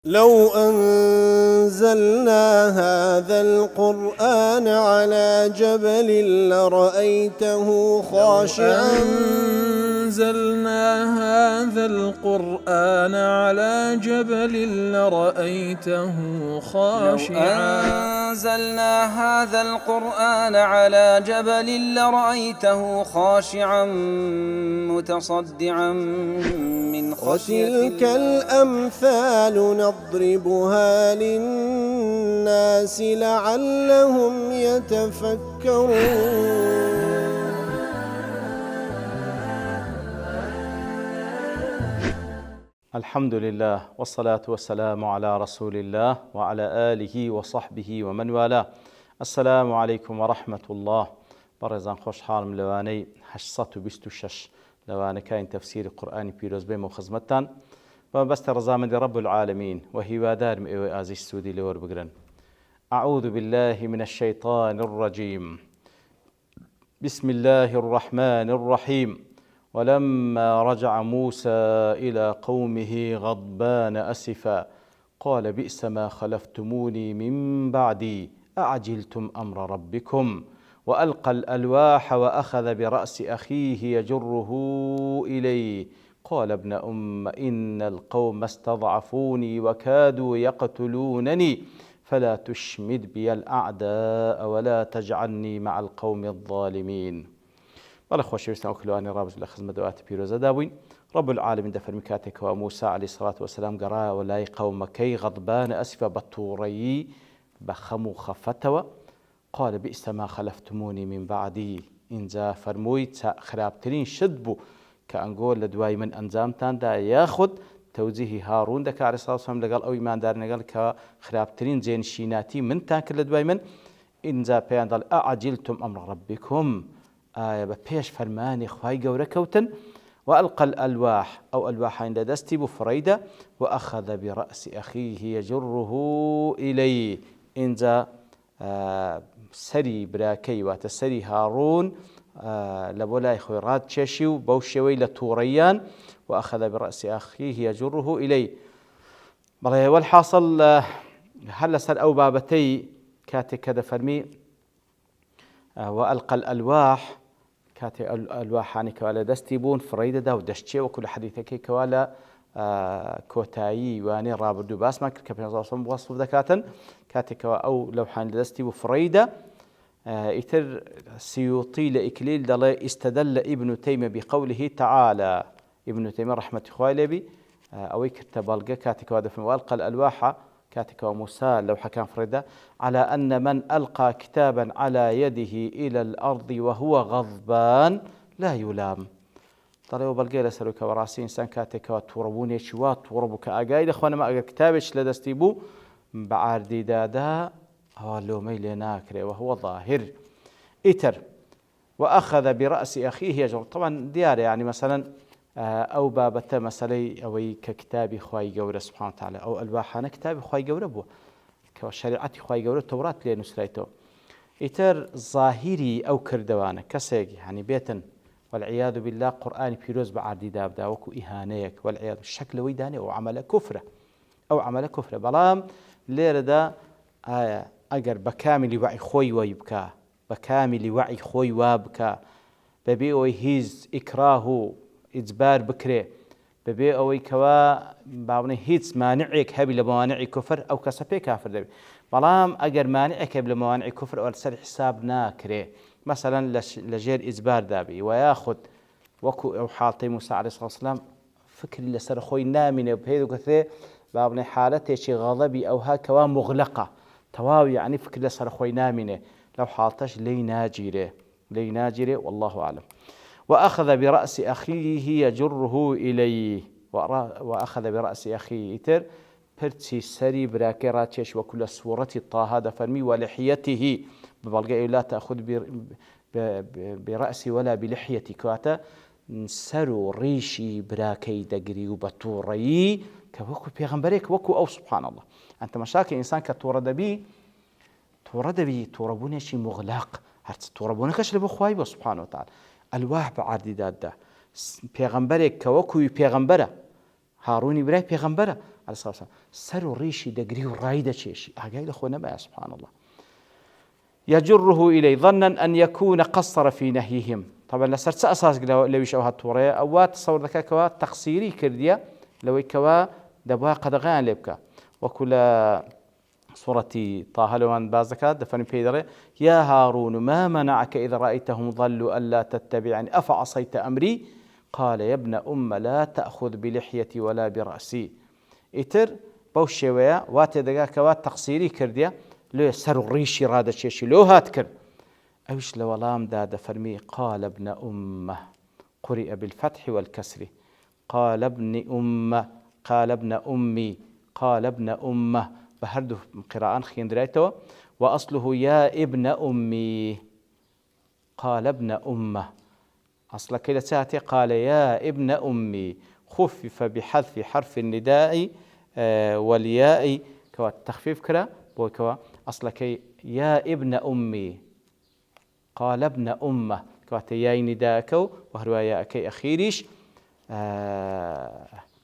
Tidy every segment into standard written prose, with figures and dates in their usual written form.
لو أنزلنا هذا القرآن على جبل لرأيته خاشعا أنزلنا هذا القرآن على جبل لرأيته خاشعا أنزلنا هذا القرآن على جبل لرأيته خاشعا متصدعا من خشية وتلك الأمثال نضربها للناس لعلهم يتفكرون. الحمد لله والصلاة والسلام على رسول الله وعلى آله وصحبه ومن والاه. السلام عليكم ورحمة الله. برزان خوش حالم لواني 826 لواني كاين تفسير القرآن بيروز بيم وخزمتان وبست رزامن رب العالمين وهي وادار مئوي آزي السودي لور بقرن. أعوذ بالله من الشيطان الرجيم. بسم الله الرحمن الرحيم. ولما رجع موسى إلى قومه غضبان أسفا قال بئس ما خلفتموني من بعدي أعجلتم أمر ربكم وألقى الألواح وأخذ برأس أخيه يجره إليه قال ابن أم إن القوم استضعفوني وكادوا يقتلونني فلا تشمد بي الأعداء ولا تجعلني مع القوم الظالمين. بەڵێ خۆشەویستان وەکلوانی ڕابز لە خزمەت دەواتی پیرۆزە دابووین. رب العالمین دەفەرمی کاتێکەوە موسا عەلەیهی سەڵات وەسەلام گەڕایەوە لای قەومەکەی غەضبانە ئەسفە بە تووڕەیی بە خەم و خەفەتەوە قال بئس ما خلفتموني من بعدی ئینجا فەرمووی خراپترین شت بوو کە ئەنگۆ لە دوای من ئەنجامتاندا یاخود تەوجیهی هاڕون دەکا عەلەیهی سەڵات وەسەلام لەگەڵ ئەو ئیماندارانەگەڵ کە خراپترین جێنشیناتی منتان کرد لە دوای من ئینجا پێیان دەڵێ ئەعەجیلتم ئەمرە ڕەبیکم آية بپێش فەرمانی خوای گەورە کەوتن وألقى الألواح أو ألواح عند دستي بفريدة وأخذ برأس أخيه يجره إليه إنجا سري براكي واتسري هارون لبولاي خويرات تشيشيو بوشوي لتوريان وأخذ برأس أخيه يجره إليه. والحاصل هل سر أو بابتي كاتك كذا فرمي وألقى الألواح كاتي الألواحاني كوالا دستي بون فريدة دا ودشتشي وكل حديثكي كوالا كوتايي واني رابردو باس ما كبير نظام وصف ذكاتا كاتي كوا أو لوحان دستي بفريدة إتر سيوطي لإكليل دلا استدل ابن تيمية بقوله تعالى ابن تيمية رحمة خوالي بي أو كتبالغا كاتي كوا دفن وألقى الألواح كاتك وموسى لو حكام فريدة على أن من ألقى كتابا على يده إلى الأرض وهو غضبان لا يلام. طلعوا بالقيلة سلوك وراسين إنسان كاتك وتوربوني شوات توربك أجايد أخوانا ما أجر كتابش لدستيبو بعاردي دادا هو لو ميل ناكري وهو ظاهر إتر وأخذ برأس أخيه يجر. طبعا ديار يعني مثلا أو بابته مسألة أو ككتاب خواي جورة سبحانه وتعالى أو ألواحنا كتاب خواي جورة بو كشريعة خواي جورة التوراة لي نسريته إتر ظاهري أو كردوانة كسيج يعني بيتن والعياذ بالله قرآن بيروز بعدي دابدا وكو إهانيك والعياذ الشكل ويداني أو عمل كفرة أو عمل كفرة بلام ليردا أجر بكامل وعي خوي ويبكى بكامل وعي خوي وابكى ببي ويهيز إكراهه إجبار بكري ببي أوي كوا بعوني هيتس مانعك هبي لموانع كفر أو كسبي كافر دبي بلام أجر مانعك هبي لموانع كفر أو سر حساب ناكري مثلا لجير إجبار دابي وياخد وكو أو حالتي موسى عليه الصلاة والسلام فكر اللي سر خوي نامنة بهيدو كثير بعوني حالته شي غضبي أو ها كوا مغلقة تواوي يعني فكر اللي سر خوي نامنة لو حالتش لي ناجري والله أعلم. وأخذ برأس أخيه يجره إليه وأخذ برأس أخيه إتر برتي سري براكراتش وكل سورة طه هذا فرمي ولحيته ببلغي لا تأخذ برأسي ولا بلحيتي كواتا سرو ريشي براكي دقري وبطوري كوكو بيغمبريك وكو أو سبحان الله أنت مشاكل إنسان كتورد بي توربوني شي مغلق هرت توربونكش لبو خوايبه سبحانه وتعالى الواح بعردي دادا پیغمبرێک کە وەکوی پێغەمبەرە هاڕوونی برای پێغەمبەرە الصلاة والسلام سر وريشي دقري ورايدة شيشي أقايل أخونا ما سبحان الله يجره إليه ظنا أن يكون قصر في نهيهم. طبعا لسرت أساس لو يشوه التورية أو تصور ذكاء كوا تقصيري كردية لو كوا دبوا قدغان لبكا وكل سورة طه لوان بازكات دفن بيدري يا هارون ما منعك إذا رأيتهم ضلوا ألا تتبعني أفعصيت أمري قال يا ابن لا تأخذ بلحيتي ولا برأسي. إتر بوشيويا واتي دقا كوا تقصيري كردية لو سر الريشي رادة شيشي لو هاتكر أوش لولام داد فرمي قال ابن قرئ بالفتح والكسر قال ابن أمي قال ابن بهرده قراءة خين درايته وأصله يا ابن أمي قال ابن أصل كده ساعتي قال يا ابن أمي خفف بحذف حرف النداء والياء كوا التخفيف كرا بوكوا أصل كي يا ابن أمي قال ابن كوا ياي نداءكو وهروا يا كي أخيريش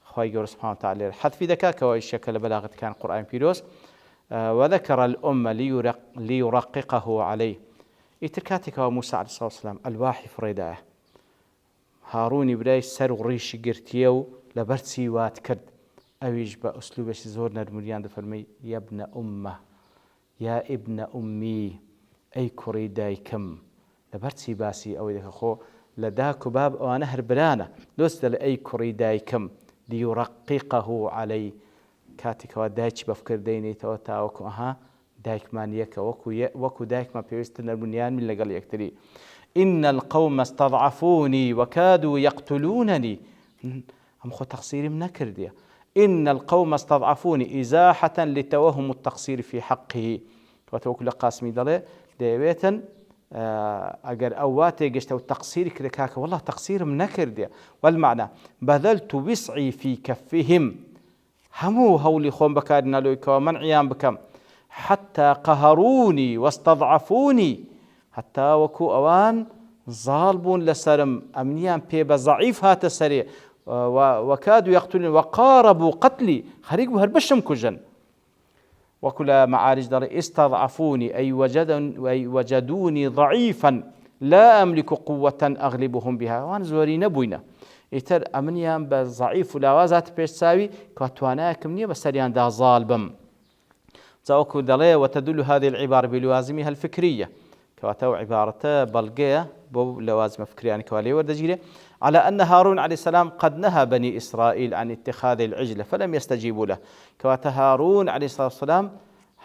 خواهي سبحانه وتعالى الحذف ذكا كوا الشكل بلاغة كان قرآن بيروس وذكر ليرققه عليه. إتكاتك وموسى عليه الصلاة والسلام الواحي فريداه هاروني براي سر وريش قرتيو لبرتسي وات كرد أويج بأسلوبش زور نرموليان دفرمي يا ابن أمي أي كريداي كم لبرتسي باسي أو ذاك خو لداك باب وأنا هربلانا لوست لأي كريداي كم ليرققه علي كاتك ودايش بفكر ديني توتا وكو دايك مانيك وكو دايك ما بيوستن البنيان من لقال يكتري إن القوم استضعفوني وكادوا يقتلونني أم خو تقصيري من كرديا إن القوم استضعفوني إزاحة لتوهم التقصير في حقه وتوكل قاسمي دلي ديبيتا أجر أواتي قشتو التقصير كذاك والله تقصير من كرديا والمعنى بذلت وسعي في كفهم همو هولي خوم بكارنا لويك ومنعيان بكم حتى قهروني واستضعفوني حتى وكو أوان ظالبون لسرم أمنيان بيبا ضعيف هات سريع وكادوا يقتلون وقاربوا قتلي خريق هربشم كجن وكل معارج دار استضعفوني أي وجدوني ضعيفا لا أملك قوة أغلبهم بها وأنا زوري نبوينا إتر أمنيان بضعيف ولاوازات بيساوي كواتواناكم نية بسريان دا ظالبم زاوكو دلي وتدل هذه العبارة بلوازمها الفكرية كواتو عبارة بلقية بو لوازم فكرية يعني كوالي وردجيلة على أن هارون عليه السلام قد نهى بني إسرائيل عن اتخاذ العجلة فلم يستجيبوا له كوات هارون عليه الصلاة والسلام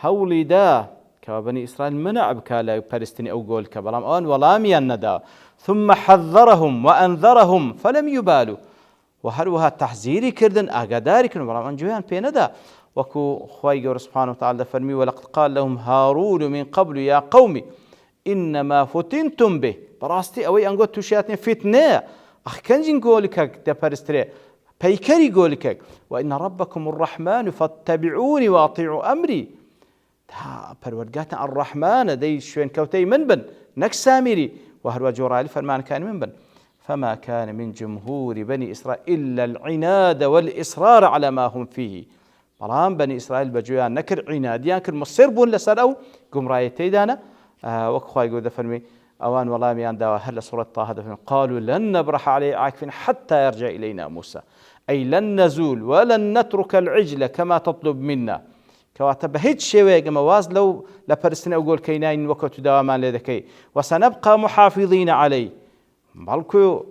هولي دا كوا بني إسرائيل منع بكالا بارستني أو قول كبرام أون ولام يندا ثم حذرهم وأنذرهم فلم يبالوا وهروها تحذيري كردن أقداري كردن برام أنجوان بيندا وكو خواي سبحانه وتعالى فرمي ولقد قال لهم هارون من قبل يا قومي إنما فتنتم به براستي أوي أنقول تشياتني فتنة أخ كنجين قولك دبرستري بيكري قولك وإن ربكم الرحمن فاتبعوني وأطيعوا أمري تا پروردگاتنا الرحمن دي شوين كوتي منبن نكسامري وهروا جورالي فرمان كان منبن فما كان من جمهور بني إسرائيل إلا العناد والإصرار على ما هم فيه بلان بني إسرائيل بجويان نكر عناديان كر مصير بون لسرعو قم رايتي دانا وكخوا يقول دفرمي أوان والله ميان داوا هل سورة طه قالوا لن نبرح عليه عاكفين حتى يرجع إلينا موسى أي لن نزول ولن نترك العجل كما تطلب منا كواتب هيت شيء مواز لو لبرسنا أقول كينين وقت دوامان لذكي وسنبقى محافظين عليه بالكو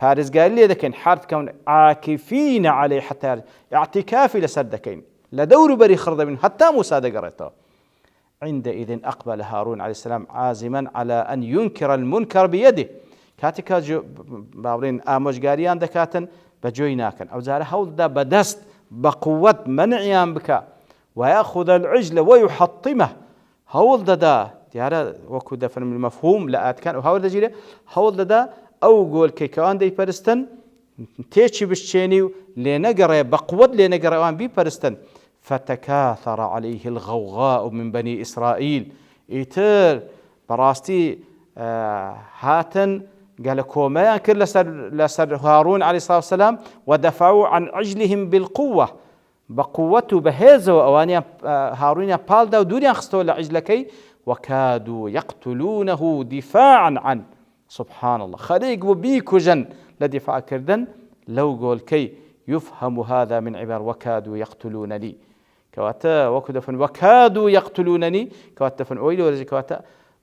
بارز قال لي ذكين حارت كون عاكفين عليه حتى اعتكافي لسردكين لدور بري خرد من حتى موسى دقرته عندئذ أقبل هارون عليه السلام عازما على أن ينكر المنكر بيده كاتكا باورين آموش قاريان دكاتن بجويناكن أو زاره هول دا بدست بقوة منعيان بك ويأخذ العجل ويحطمه هول دا ديارة وكو دفن من المفهوم لآت كان وهول دا جيلة هول دا أو قول كي كوان دي برستن تيشي بشيني لنقر بقوة لنقر وان بي برستن فتكاثر عليه الغوغاء من بني إسرائيل إيتر براستي هاتن قال كوما كل لسر هارون عليه الصلاة والسلام ودفعوا عن عجلهم بالقوة بقوة بهيزة وأوانيا هارون بالدا ودنيا خستو لعجلكي وكادوا يقتلونه دفاعا عن سبحان الله خليق وبيكو جن لدفاع كردن لو قول كي يفهم هذا من عبار وكادوا يقتلونني كواتا وكدفن وكادوا يقتلونني كواتا فن أويل ورزي كواتا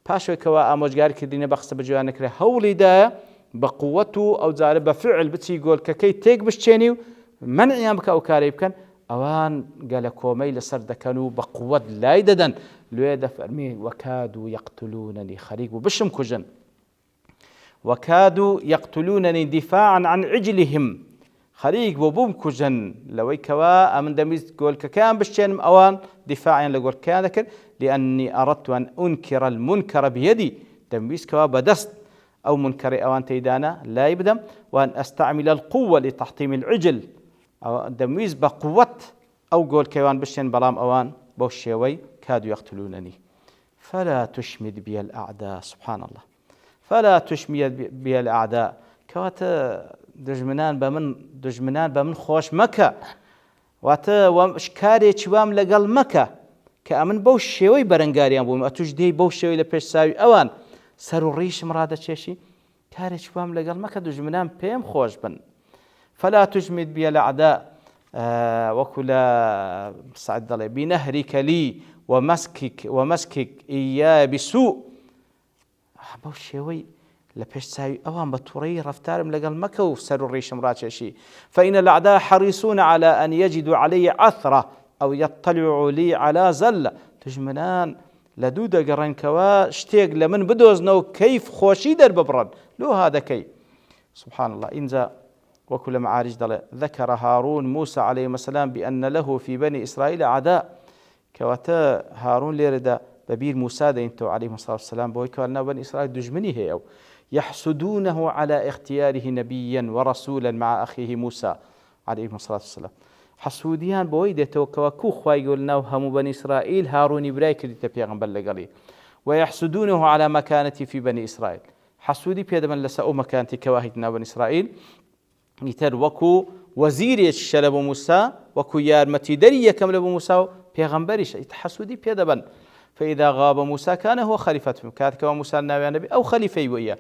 باشوي كوا أموجار كردين بخص بجوانك له هولي دا بقوته أو زار بفعل بتي يقول كي تيك بشتينيو منع يامك أو كاريب كان أوان قال كومي لسرد كانوا بقوة لا يددن لو يدف أرمي وكادوا يقتلونني خريق وبشم كجن وكادوا يقتلونني دفاعا عن عجلهم خريق وبوم كجن لوي كوا أمن دميز قول كان بشتين أوان دفاعا لقول كان ذكر لأني أردت أن أنكر المنكر بيدي دميز كوا بدست أو منكر أوان تيدانا لا يبدم وأن أستعمل القوة لتحطيم العجل أو دمويز بقوة أو قول كيوان بشين بلام أوان بوشيوي كادوا يقتلونني فلا تشمد بي الأعداء سبحان الله فلا تشمد بي الأعداء كواتا دجمنان بمن خوش مكة واتا وشكاري چوام لقل مكة كأمن بوشيوي برنگاريان بوم أتوجدي بوشيوي لبيش ساوي أوان سرو ريش مرادة چيشي كاري چوام لقل مكة دجمنان بيم خوش بن فلا تجمد بي الأعداء وكلا سعد الله بنهرك لي ومسكك إياه بسوء بوشيوي لبيش ساوي أوان بطوري رفتارم لقل مكة وسر الريش مراتشي فإن الأعداء حريصون على أن يجدوا علي عثرة أو يطلعوا لي على زلة تجمنان لدودة قرن كوا شتيق لمن بدوزنو كيف خوشي در ببرد لو هذا كي سبحان الله إنزا وكل معارج دل ذكر هارون موسى عليه السلام بأن له في بني إسرائيل أعداء كواتا هارون ليردا ببير موسى دينتو عليه الصلاة والسلام بوي كوانا بني إسرائيل دجمني هي أو يحسدونه على اختياره نبيا ورسولا مع أخيه موسى عليه الصلاة والسلام حسوديان بوي ديتو كواكو خواي يقولنا وهم بني إسرائيل هارون برايك دي تبيغن بلغالي ويحسدونه على مكانتي في بني إسرائيل حسودي بيدا من لسأو مكانتي كواهدنا بني إسرائيل يتر وكو وزيري الشلب موسى وكو يارمتي دري كمل موسى بيغنبريش يتحسودي بيدا بن فإذا غاب موسى كان هو خليفتهم كاتك وموسى النبي أو خليفة وإياه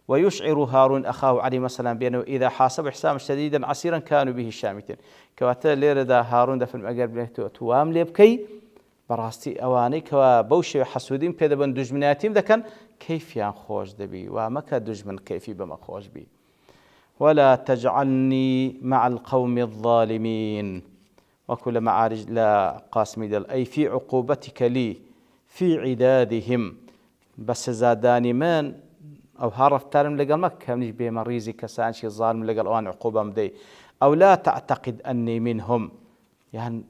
ويشعر هارون أخاه عليه السلام بأنه إذا حاسب حسابا شديدا عسيرا كانوا به شامتين كواتا ليردا هارون دفن أقرب توام ليبكي براستي أواني كوا بوشي حسودين بيدا بن دجمناتيم ذكن كيف ينخوش دبي ومكا دجمن كيفي بما خوش بي ولا تجعلني مع القوم الظالمين وكل معارج لا قاسم دل أي في عقوبتك لي في عدادهم بس زاداني من أو هارف تارم لقل مكة منيش بمريزي كسانشي ظالم لقل أوان عقوبة مدي أو لا تعتقد أني منهم يعني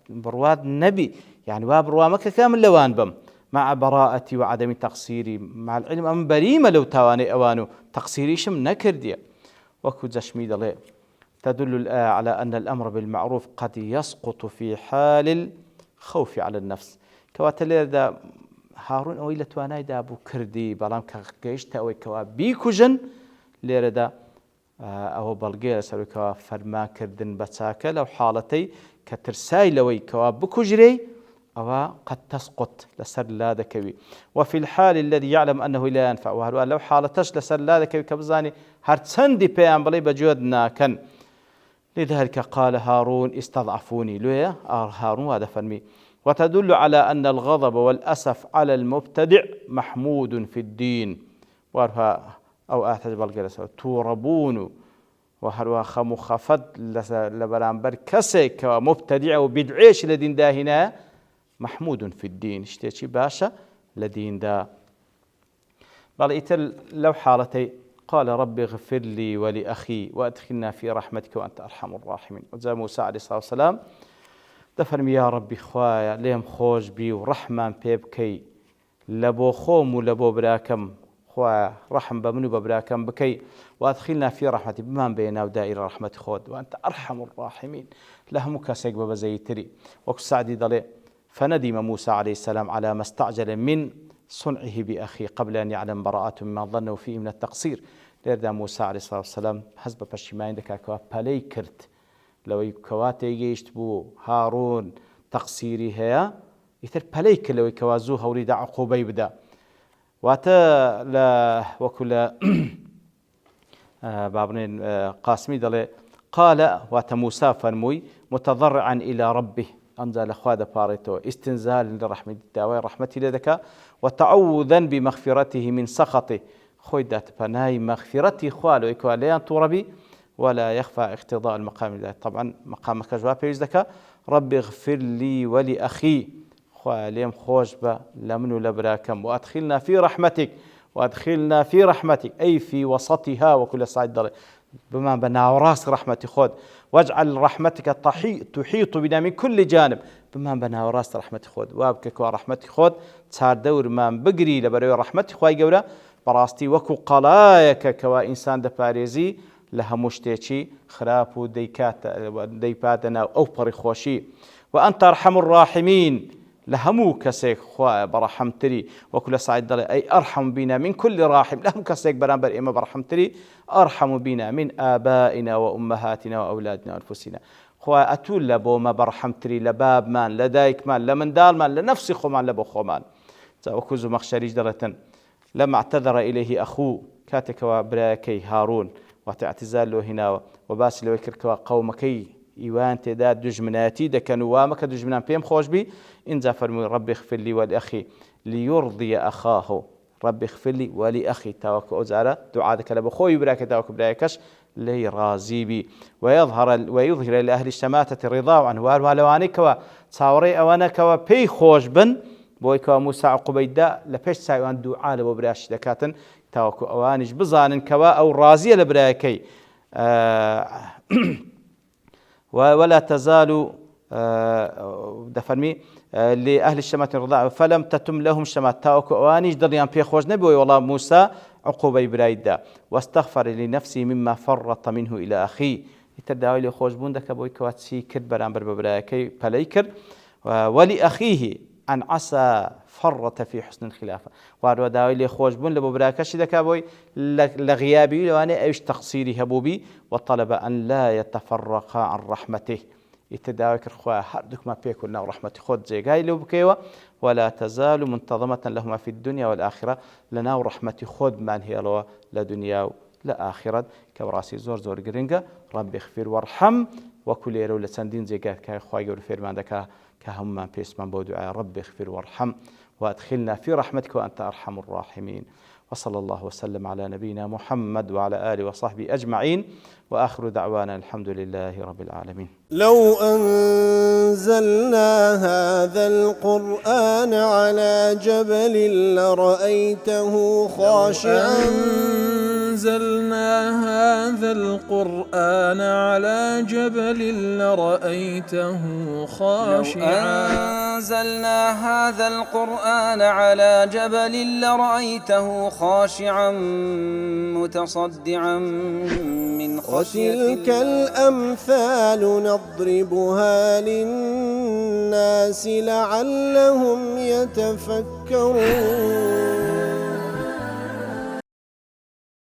برواد نبي يعني وابروا مكة كامل لوان بم مع براءتي وعدم تقصيري مع العلم أم بريمة لو تواني أوانو تقصيري شم نكرديا وكو زشميد الله تدل الآية على أن الأمر بالمعروف قد يسقط في حال الخوف على النفس كواتلير دا هارون أوي لتواناي دا أبو كردي بلام كغيشتا أوي كوا بيكوجن لير دا أو بلغير سوي كوا فرما كردن بتاكا لو حالتي كترساي لوي كوا بكوجري أو قد تسقط لسر لا ذكوي وفي الحال الذي يعلم أنه لا ينفع وهل لو حالتش لسر لا ذكوي كبزاني هرتسندي بيان بلي بجودنا كان لذلك قال هارون استضعفوني لويا هارون هذا فرمي وتدل على أن الغضب والأسف على المبتدع محمود في الدين وارها أو أحتج بالجلسة توربون وهروا خمخفض لبرامبر كسك ومبتدع وبدعيش لدين دا هنا محمود في الدين اشتيشي باشا لدين دا بل إتل لو حالتي قال رب اغفر لي ولأخي وأدخلنا في رحمتك وأنت أرحم الراحمين وزي موسى عليه الصلاة والسلام دفرمي يا ربي خوايا ليم خوش بي ورحمن بيبكي لبو خوم ولبو براكم خوايا رحم بمنو ببراكم بكي وأدخلنا في رحمتي بمان بينا ودائرة رحمة خود وأنت أرحم الراحمين لهم كاسيك ببزي تري وكسعدي ضلي فندم موسى عليه السلام على ما استعجل من صنعه بأخي قبل أن يعلم براءته مما ظنه فيه من التقصير ليردا موسى عليه الصلاة والسلام حسب بشيماين دكا كوا بالي كرت لەوەی کەوا تێگەیشت بوو هاڕون تەقسیری هەیە ئیتر پەلەی کرد لەوەی کەوا زوو هەوریدا عقوبەی بدە. واتە لە وەکو لە بابنێن قاسمی دەڵێ قال واتە موسا فەرمووی متضرعا إلى ربه ئەمجا لەخوا دەپاڕێتەوە ئیستنزال لە ڕەحمەتی داوای ڕەحمەتی لێ دەکا وتعوذا بمغفرته من سخطه خۆی داتپەنای مەغفرەتی خوا لەوەی کەوا لێیان تووڕەبی ولا يخفى اقتضاء المقام ذات. طبعا مقامك جواب بيزدك رب اغفر لي ولأخي خوا ليم خوش با لمن ولبراكم وأدخلنا في رحمتك وأدخلنا في رحمتك أي في وسطها وكل صعيد ضري بما بنا وراس رحمتي خود واجعل رحمتك تحيط بنا من كل جانب بما بنا وراس رحمتي خود وابكك ورحمتي خود صار دور ما بقري لبروي رحمتي خواي جورا براستي وكو قلايك كوا إنسان دباريزي لە هەموو شتێکی خراپ و دەیپاتەناو ئەو پەڕی خۆشی وأنت أرحم الراحمين لە هەموو کەسێک خوایە بەڕەحەمتری وەکو لە سعید دەڵێ ئەی ئەرحەم بنا من كل راحم لە هەموو کەسێک بەرامبەر ئێمە بەڕەحەمتری ئەرحەم بنا من آبائنا وأمهاتنا وأولادنا وأنفسنا خوایە ئەتوو لە بۆمە بەڕەحەمتری لە بابمان لە دایکمان لە منداڵمان لە نەفسی خۆمان لە بۆ خۆمان. وەکو زومەخشەریش دەڵێتن لەما اعتذر إليه أخوه کاتێکەوە برایەکەی هاڕون واتعتزال له هنا وباس لو يكركوا قومكي إيوان تداد دجمناتي دكانوا وامك دجمنان بيم خوش بي إن فرموا ربي اغفر لي ولأخي ليرضي أخاه ربي اغفر لي ولأخي تاوك أزارة دعاءك لبخوي براك تاوك براكش لي رازي بي ويظهر لأهل الشماتة الرضا عنه والوانك وتصاوري أوانك وبي خوش بن بويكوا موسى عقبيدا لبيش سايوان دعاء لبراش دكاتن تاوكو أوانش بزانن كوا أو رازية لبراكي ولا تزال دفرمي لأهل الشمات الرضاع فلم تتم لهم شمات تاوكو أوانش دريان بي خوش نبي والله موسى عقوبة برايدا واستغفر لنفسه مما فرط منه إلى أخيه يتداوي لي خوش بوندك بوي كواتسي كد برامبر ببراكي بلايكر ولأخيه أن عسى فرط في حسن الخلافة وارو داوي لي خوش بون لبو براكش دكا بوي لغيابي لواني ايش تقصيري هبوبي وطلب أن لا يتفرق عن رحمته يتداوي كرخوا هردك ما بيكون رحمتي خود زي قاي لو بكيوة ولا تزال منتظمة لهما في الدنيا والآخرة لنا ورحمتي خود من هي لو لدنيا لآخرة كوراسي زور قرنقة ربي اغفر وارحم وكل يرو لسندين زي قاي كاي خواي قول فيرمان دكا كهم بيسمان بودعاء ربي اغفر وارحم وادخلنا في رحمتك وأنت أرحم الراحمين. وصلى الله وسلم على نبينا محمد وعلى آله وصحبه أجمعين وآخر دعوانا الحمد لله رب العالمين. لو أنزلنا هذا القرآن على جبل لرأيته خاشعا أنزلنا هذا القرآن على جبل لرأيته خاشعا أنزلنا هذا القرآن على جبل لرأيته خاشعا متصدعا من خشية الله. وتلك الأمثال نضربها للناس لعلهم يتفكرون.